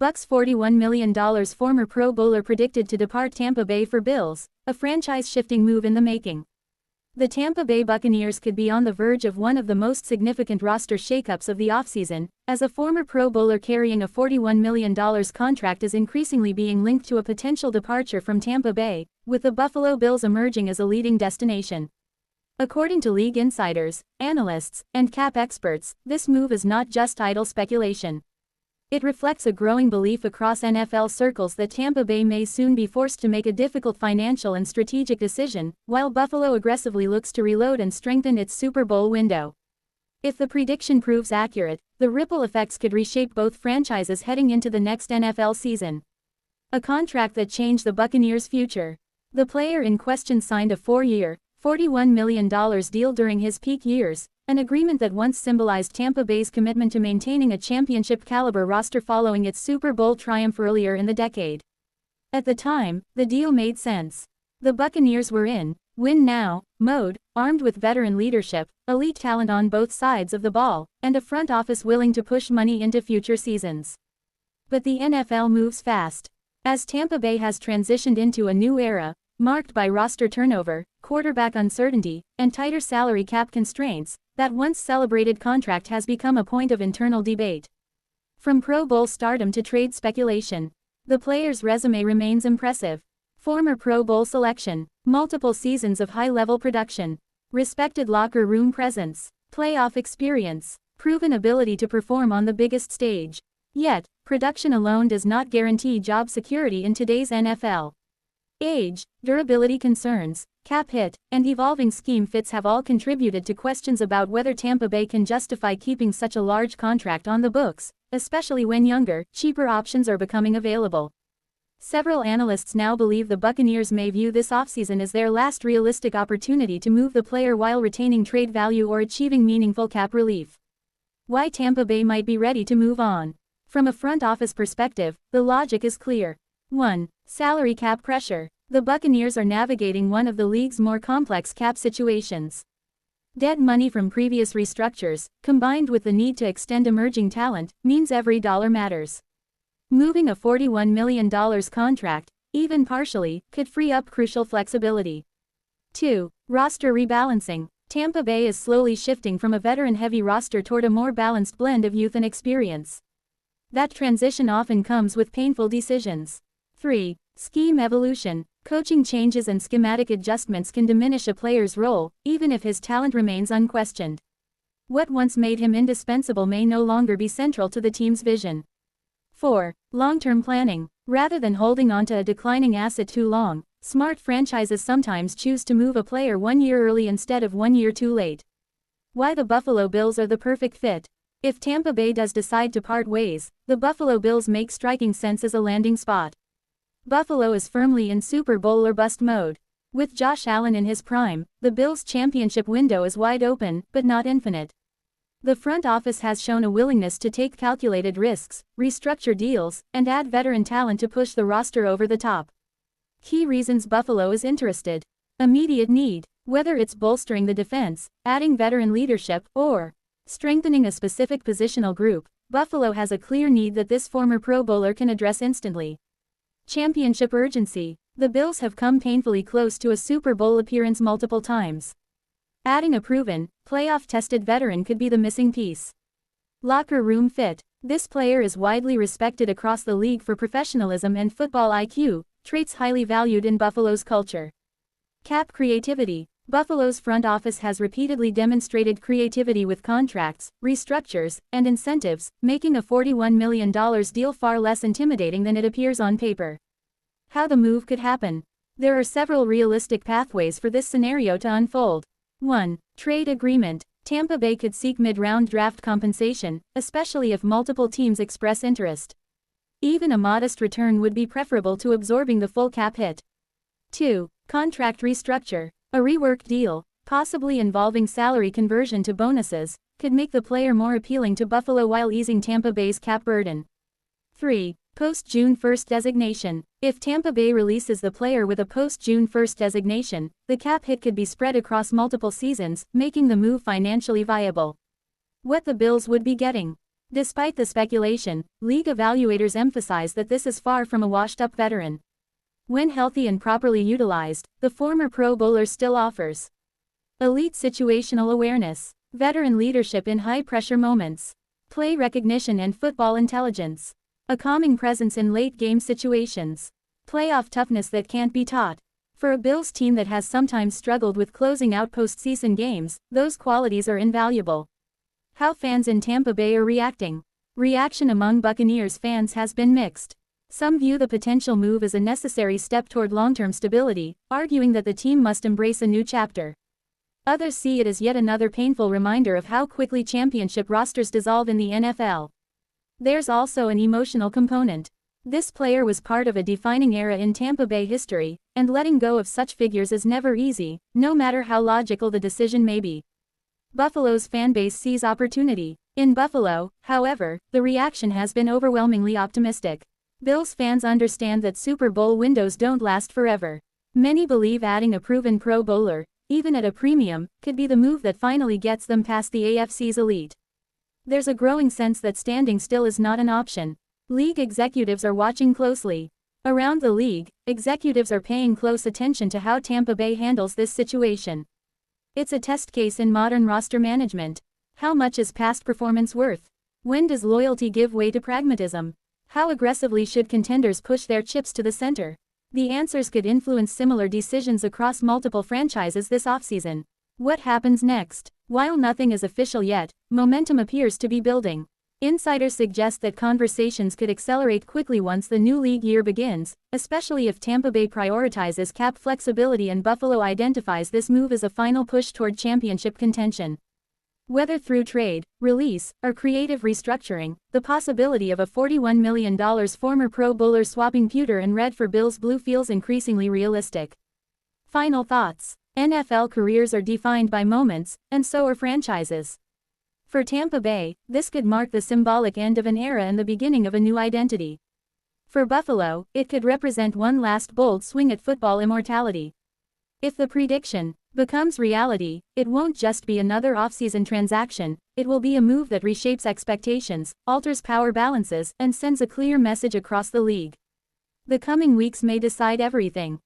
Bucks $41 million. Former Pro Bowler predicted to depart Tampa Bay for Bills, a franchise-shifting move in the making. The Tampa Bay Buccaneers could be on the verge of one of the most significant roster shakeups of the offseason, as a former Pro Bowler carrying a $41 million contract is increasingly being linked to a potential departure from Tampa Bay, with the Buffalo Bills emerging as a leading destination. According to league insiders, analysts, and cap experts, this move is not just idle speculation. It reflects a growing belief across NFL circles that Tampa Bay may soon be forced to make a difficult financial and strategic decision, while Buffalo aggressively looks to reload and strengthen its Super Bowl window. If the prediction proves accurate, the ripple effects could reshape both franchises heading into the next NFL season. A contract that changed the Buccaneers' future. The player in question signed a 4-year, $41 million deal during his peak years, an agreement that once symbolized Tampa Bay's commitment to maintaining a championship-caliber roster following its Super Bowl triumph earlier in the decade. At the time, the deal made sense. The Buccaneers were in win-now mode, armed with veteran leadership, elite talent on both sides of the ball, and a front office willing to push money into future seasons. But the NFL moves fast. As Tampa Bay has transitioned into a new era, marked by roster turnover, quarterback uncertainty, and tighter salary cap constraints, that once celebrated contract has become a point of internal debate. From Pro Bowl stardom to trade speculation, the player's resume remains impressive. Former Pro Bowl selection, multiple seasons of high-level production, respected locker room presence, playoff experience, proven ability to perform on the biggest stage. Yet, production alone does not guarantee job security in today's NFL. Age, durability concerns, cap hit, and evolving scheme fits have all contributed to questions about whether Tampa Bay can justify keeping such a large contract on the books, especially when younger, cheaper options are becoming available. Several analysts now believe the Buccaneers may view this offseason as their last realistic opportunity to move the player while retaining trade value or achieving meaningful cap relief. Why Tampa Bay might be ready to move on? From a front office perspective, the logic is clear. 1. Salary cap pressure. The Buccaneers are navigating one of the league's more complex cap situations. Dead money from previous restructures, combined with the need to extend emerging talent, means every dollar matters. Moving a $41 million contract, even partially, could free up crucial flexibility. 2. Roster rebalancing. Tampa Bay is slowly shifting from a veteran-heavy roster toward a more balanced blend of youth and experience. That transition often comes with painful decisions. 3. Scheme evolution. Coaching changes and schematic adjustments can diminish a player's role, even if his talent remains unquestioned. What once made him indispensable may no longer be central to the team's vision. 4. Long-term planning. Rather than holding onto a declining asset too long, smart franchises sometimes choose to move a player 1 year early instead of 1 year too late. Why the Buffalo Bills are the perfect fit. If Tampa Bay does decide to part ways, the Buffalo Bills make striking sense as a landing spot. Buffalo is firmly in Super Bowl or bust mode. With Josh Allen in his prime, the Bills' championship window is wide open, but not infinite. The front office has shown a willingness to take calculated risks, restructure deals, and add veteran talent to push the roster over the top. Key reasons Buffalo is interested. Immediate need. Whether it's bolstering the defense, adding veteran leadership, or strengthening a specific positional group, Buffalo has a clear need that this former Pro Bowler can address instantly. Championship urgency. The Bills have come painfully close to a Super Bowl appearance multiple times. Adding a proven, playoff-tested veteran could be the missing piece. Locker room fit. This player is widely respected across the league for professionalism and football IQ, traits highly valued in Buffalo's culture. Cap creativity. Buffalo's front office has repeatedly demonstrated creativity with contracts, restructures, and incentives, making a $41 million deal far less intimidating than it appears on paper. How the move could happen. There are several realistic pathways for this scenario to unfold. 1. Trade agreement. Tampa Bay could seek mid-round draft compensation, especially if multiple teams express interest. Even a modest return would be preferable to absorbing the full cap hit. 2. Contract restructure. A reworked deal, possibly involving salary conversion to bonuses, could make the player more appealing to Buffalo while easing Tampa Bay's cap burden. 3. Post-June 1st designation. If Tampa Bay releases the player with a post-June 1st designation, the cap hit could be spread across multiple seasons, making the move financially viable. What the Bills would be getting. Despite the speculation, league evaluators emphasize that this is far from a washed-up veteran. When healthy and properly utilized, the former Pro Bowler still offers elite situational awareness, veteran leadership in high-pressure moments, play recognition and football intelligence, a calming presence in late-game situations, playoff toughness that can't be taught. For a Bills team that has sometimes struggled with closing out postseason games, those qualities are invaluable. How fans in Tampa Bay are reacting. Reaction among Buccaneers fans has been mixed. Some view the potential move as a necessary step toward long-term stability, arguing that the team must embrace a new chapter. Others see it as yet another painful reminder of how quickly championship rosters dissolve in the NFL. There's also an emotional component. This player was part of a defining era in Tampa Bay history, and letting go of such figures is never easy, no matter how logical the decision may be. Buffalo's fanbase sees opportunity. In Buffalo, however, the reaction has been overwhelmingly optimistic. Bills fans understand that Super Bowl windows don't last forever. Many believe adding a proven Pro Bowler, even at a premium, could be the move that finally gets them past the AFC's elite. There's a growing sense that standing still is not an option. League executives are watching closely. Around the league, executives are paying close attention to how Tampa Bay handles this situation. It's a test case in modern roster management. How much is past performance worth? When does loyalty give way to pragmatism? How aggressively should contenders push their chips to the center? The answers could influence similar decisions across multiple franchises this offseason. What happens next? While nothing is official yet, momentum appears to be building. Insiders suggest that conversations could accelerate quickly once the new league year begins, especially if Tampa Bay prioritizes cap flexibility and Buffalo identifies this move as a final push toward championship contention. Whether through trade, release, or creative restructuring, the possibility of a $41 million former Pro Bowler swapping pewter and red for Bills blue feels increasingly realistic. Final thoughts. NFL careers are defined by moments, and so are franchises. For Tampa Bay, this could mark the symbolic end of an era and the beginning of a new identity. For Buffalo, it could represent one last bold swing at football immortality. If the prediction becomes reality, it won't just be another offseason transaction, it will be a move that reshapes expectations, alters power balances, and sends a clear message across the league. The coming weeks may decide everything.